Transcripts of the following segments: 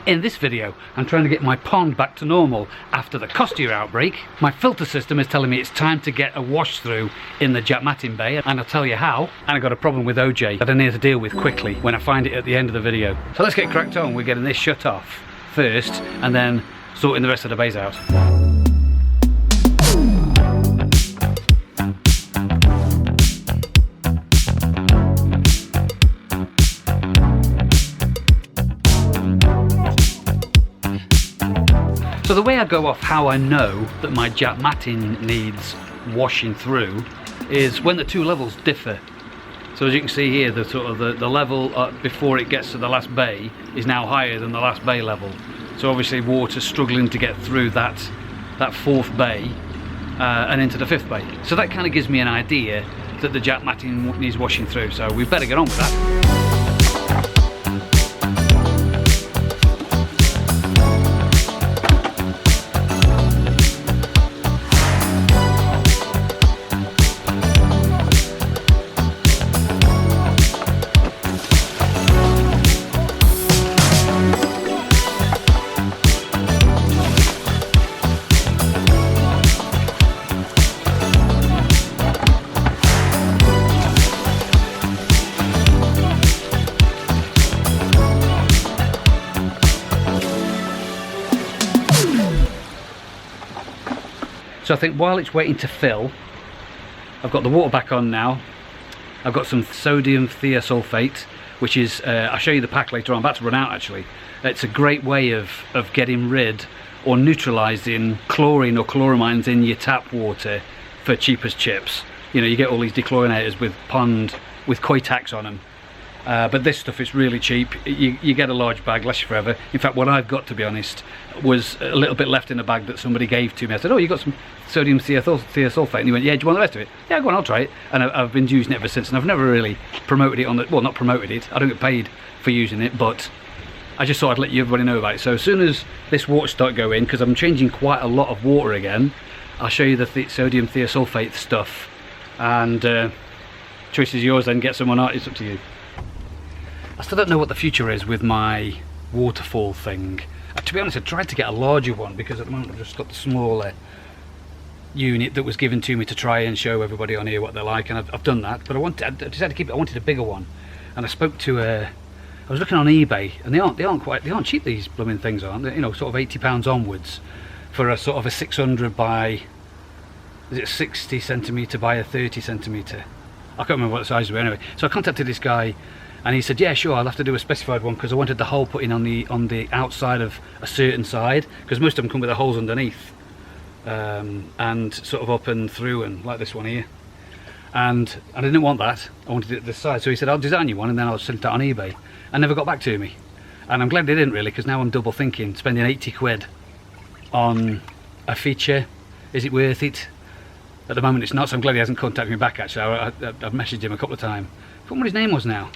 In this video, I'm trying to get my pond back to normal after the Costia outbreak. My filter system is telling me it's time to get a wash through in the Jack Matting Bay, and I'll tell you how. And I've got a problem with OJ that I need to deal with quickly when I find it at the end of the video. So let's get cracked on. We're getting this shut off first, and then sorting the rest of the bays out. So the way I go off how I know that my Jack Matting needs washing through is when the two levels differ. So as you can see here, the sort of the level before it gets to the last bay is now higher than the last bay level. So obviously water's struggling to get through that fourth bay and into the fifth bay. So that kind of gives me an idea that the Jack Matting needs washing through. So we better get on with that. So I think while it's waiting to fill, I've got the water back on now. I've got some sodium thiosulfate, which is, I'll show you the pack later on, I'm about to run out actually. It's a great way of getting rid or neutralising chlorine or chloramines in your tap water for cheap as chips. You know, you get all these dechlorinators with koi tax on them. But this stuff is really cheap. You get a large bag, lasts you forever. In fact, what I've got, to be honest, was a little bit left in a bag that somebody gave to me. I said, oh, you got some sodium thiosulfate? And he went, yeah, do you want the rest of it? Yeah, go on, I'll try it. And I've been using it ever since, and I've never really promoted it on the, well, not promoted it, I don't get paid for using it, but I just thought I'd let everybody know about it. So as soon as this water starts going, because I'm changing quite a lot of water again, I'll show you the sodium thiosulfate stuff, and choice is yours then, get some or not, it's up to you. I still don't know what the future is with my Waterfall thing. To be honest, I tried to get a larger one because at the moment I've just got the smaller unit that was given to me to try and show everybody on here what they're like, and I've done that. But I decided to keep it. I wanted a bigger one, and I spoke to I was looking on eBay, and they aren't cheap, these blooming things, aren't they? You know, sort of £80 onwards for a sort of a 600 by, is it 60 centimetre by a 30 centimetre? I can't remember what the size was anyway. So I contacted this guy, and he said, yeah, sure, I'll have to do a specified one because I wanted the hole put in on the outside of a certain side, because most of them come with the holes underneath, and sort of up and through, and like this one here. And I didn't want that. I wanted it this side. So he said, I'll design you one and then I'll send it out on eBay. And never got back to me. And I'm glad they didn't, really, because now I'm double thinking, spending 80 quid on a feature, is it worth it? At the moment it's not, so I'm glad he hasn't contacted me back actually. I've messaged him a couple of times. I forgot what his name was now.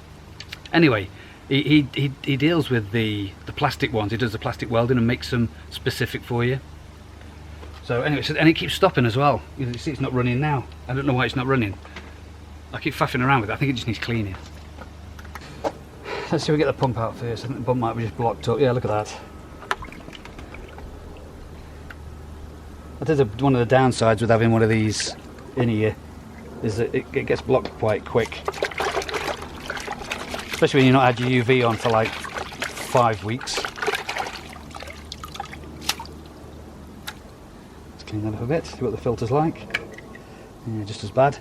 Anyway, he deals with the plastic ones. He does the plastic welding and makes them specific for you. So anyway, and it keeps stopping as well. You see it's not running now. I don't know why it's not running. I keep faffing around with it. I think it just needs cleaning. Let's see if we get the pump out first. I think the pump might be just blocked up. Yeah, look at that. That is one of the downsides with having one of these in here, is that it gets blocked quite quick. Especially when you've not had your UV on for like 5 weeks. Let's clean that up a bit, see what the filter's like. Yeah, just as bad.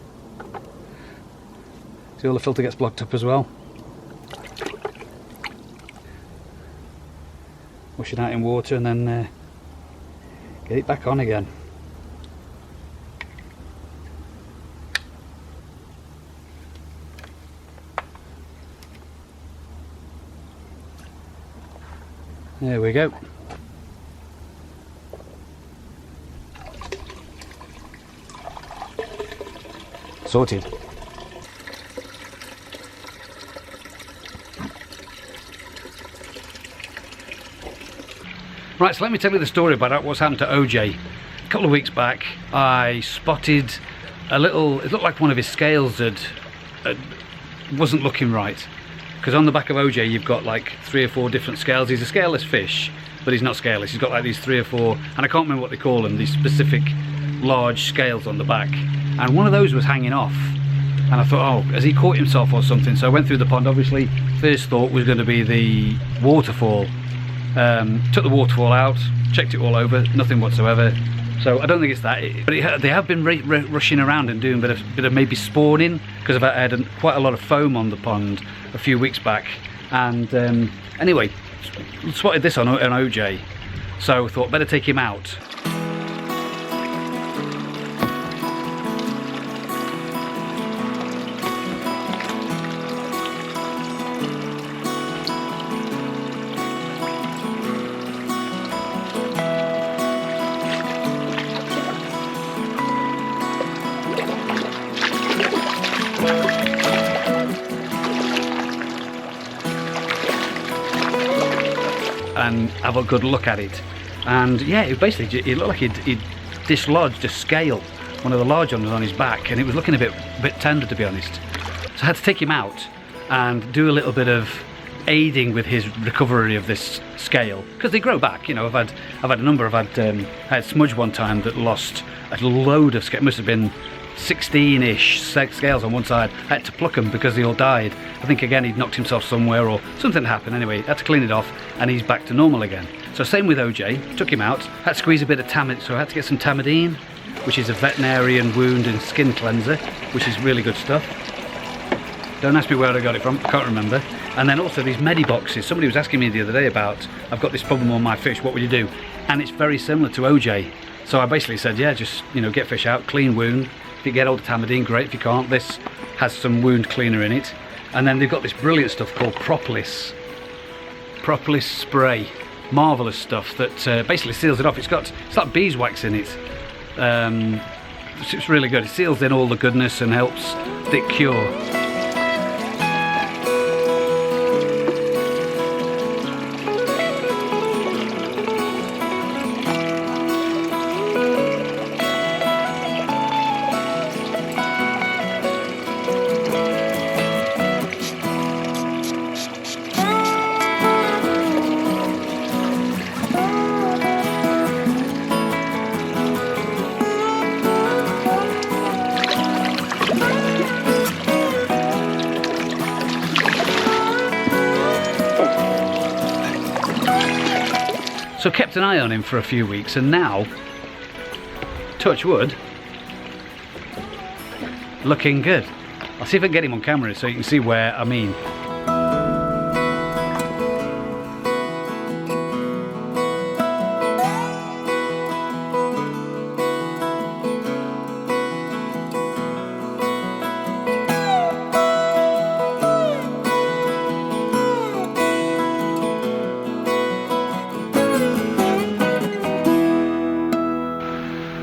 See, all the filter gets blocked up as well. Wash it out in water and then get it back on again. There we go. Sorted. Right, so let me tell you the story about what's happened to OJ. A couple of weeks back, I spotted a little, it looked like one of his scales wasn't looking right. because on the back of OJ you've got like 3 or 4 different scales. He's a scaleless fish, but he's not scaleless. He's got like these 3 or 4, and I can't remember what they call them, these specific large scales on the back, and one of those was hanging off, and I thought, oh, has he caught himself or something? So I went through the pond. Obviously first thought was going to be the waterfall. Took the waterfall out, checked it all over, nothing whatsoever. So I don't think it's that, but they have been rushing around and doing a bit of maybe spawning, because I had quite a lot of foam on the pond a few weeks back. And anyway, spotted this on OJ, so thought better take him out. And have a good look at it, and yeah, it basically, it looked like he'd dislodged a scale, one of the large ones on his back, and it was looking a bit tender, to be honest. So I had to take him out and do a little bit of aiding with his recovery of this scale, because they grow back. You know, I've had a number. I had Smudge one time that lost a load of scale. Must have been 16-ish scales on one side. I had to pluck them because they all died. I think again he'd knocked himself somewhere or something happened. Anyway, had to clean it off, and he's back to normal again. So same with OJ, took him out, had to squeeze a bit of Tamidine, so I had to get some Tamidine, which is a veterinarian wound and skin cleanser, which is really good stuff. Don't ask me where I got it from, can't remember. And then also these Mediboxes. Somebody was asking me the other day about, I've got this problem on my fish, what would you do? And it's very similar to OJ. So I basically said, yeah, just, you know, get fish out, clean wound. If you get hold of Tamidine, great. If you can't, this has some wound cleaner in it. And then they've got this brilliant stuff called Propolis spray. Marvellous stuff that basically seals it off. It's like beeswax in it. It's really good. It seals in all the goodness and helps thick cure. So kept an eye on him for a few weeks, and now, touch wood, looking good. I'll see if I can get him on camera so you can see where I mean.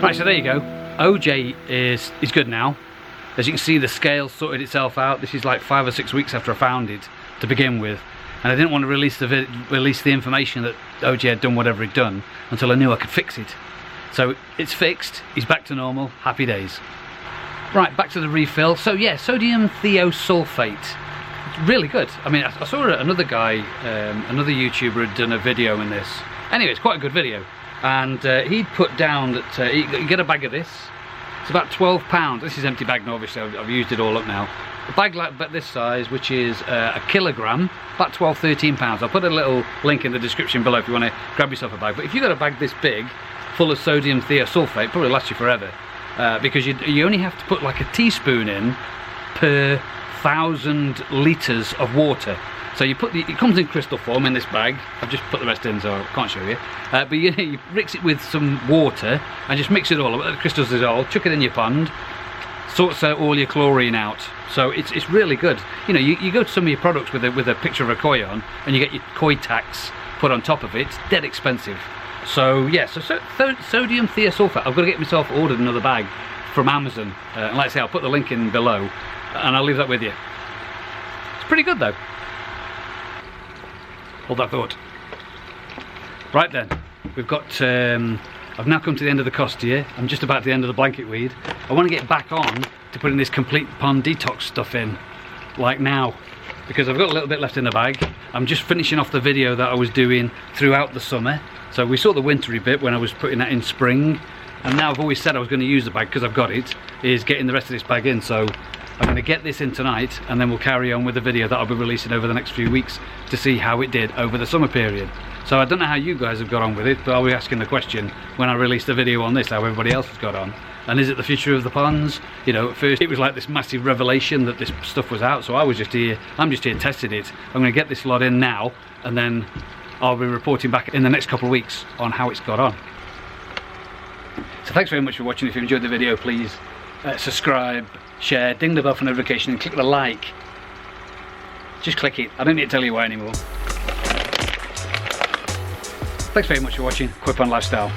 Right, so there you go. OJ is good now. As you can see, the scale sorted itself out. This is like 5 or 6 weeks after I found it to begin with, and I didn't want to release the information that OJ had done whatever he'd done until I knew I could fix it. So it's fixed. He's back to normal. Happy days. Right, back to the refill. So yeah, sodium thiosulfate. Really good. I mean, I saw another guy, another YouTuber had done a video in this. Anyway, it's quite a good video. And he'd put down that you get a bag of this. It's about £12. This is empty bag now, obviously. I've used it all up now. A bag like this size, which is a kilogram, about £12–13. I'll put a little link in the description below if you want to grab yourself a bag. But if you've got a bag this big, full of sodium thiosulfate, probably lasts you forever. Because you only have to put like a teaspoon in per 1,000 litres of water. So you put it comes in crystal form in this bag. I've just put the rest in, so I can't show you. But you mix it with some water and just mix it all up. The crystals dissolve. Chuck it in your pond. Sorts out all your chlorine out. So it's really good. You know, you go to some of your products with a picture of a koi on, and you get your koi tax put on top of it. It's dead expensive. So yeah, so sodium thiosulfate. I've got to get myself ordered another bag from Amazon. And like I say, I'll put the link in below, and I'll leave that with you. It's pretty good though. Hold that thought. Right then, we've got, I've now come to the end of the cost here. I'm just about at the end of the blanket weed. I want to get back on to putting this complete pond detox stuff in, like now. because I've got a little bit left in the bag. I'm just finishing off the video that I was doing throughout the summer. So we saw the wintry bit when I was putting that in spring, and now I've always said I was going to use the bag because I've got it, is getting the rest of this bag in. So I'm going to get this in tonight, and then we'll carry on with the video that I'll be releasing over the next few weeks to see how it did over the summer period. So I don't know how you guys have got on with it, but I'll be asking the question when I release the video on this, how everybody else has got on. And is it the future of the ponds? You know, at first it was like this massive revelation that this stuff was out, so I was just here, I'm just here testing it. I'm going to get this lot in now, and then I'll be reporting back in the next couple of weeks on how it's got on. So thanks very much for watching. If you enjoyed the video, please subscribe, share, ding the bell for notification, and click the like. Just click it. I don't need to tell you why anymore. Thanks very much for watching Quip on Lifestyle.